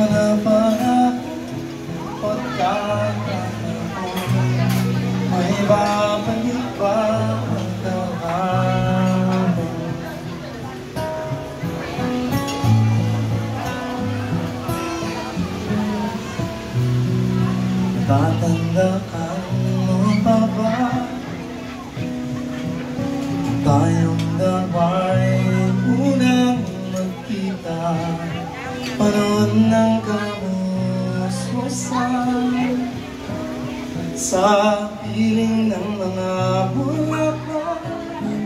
Panapanap pagkakataon, may babalik ba ang kahapon? Tatandaan mo pa ba tayong dawa'y unang magkita? Panahon ng kamusmusan sa piling ng mga bulaklak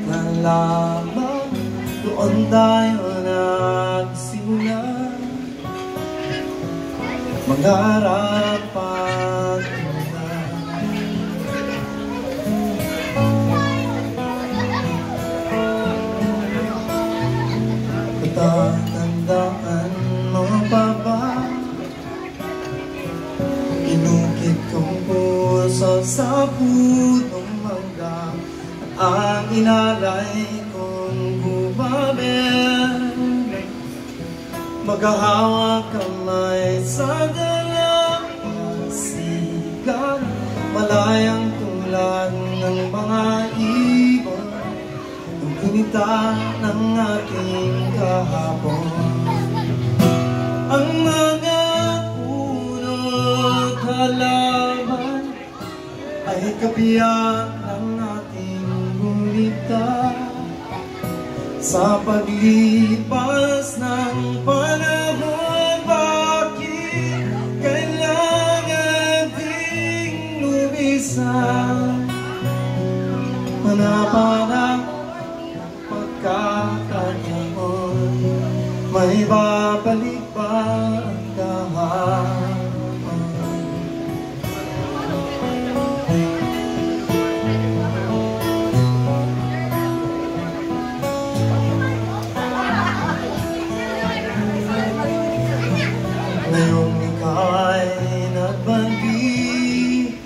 na lamang, doon tayo nagsimula mangarap at tatandaan mo pa ba inukit kong puso sa punong mangga at ang inalay kong gumamit, maghahawak kamay sa dalampasigan, malayang tulad ng mga ibon, ang kinita ng ating kahapon. Ang mga punot halaman ay kabiyak ng ating gumita. Sa paglipas ng panahon, bakit kailangan ding lumisan? Panapanap pagkakataon, may babalik ba ang kahapon? Ngayong ikaw ay nagbalik,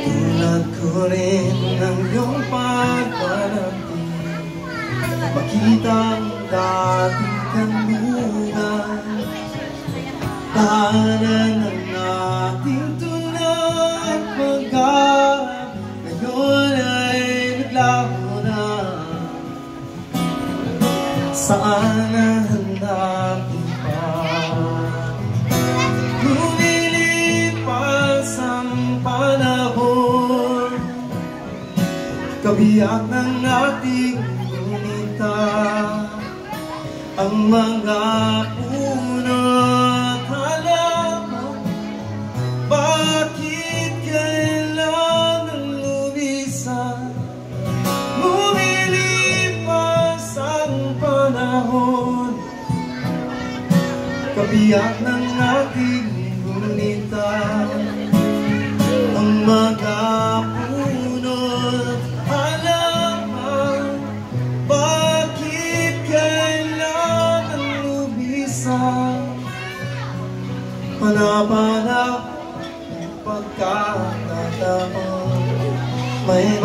tulad ko rin ng iyong pagpanatig, makita ang dating kanluran, tahanan ng ating tulad pag-arap, ngayon ay naglaho na. Saan nahanapin pa? Lumilipas ang panahon, kabiyak ng ating gunita, ang mga punot halaman, bakit kailangan lumisan? Lumilipas ang panahon, kabiyak ng ating gunita, ang mga punot halaman, bakit kailangan lumisan? Panapanap pagkakataon, may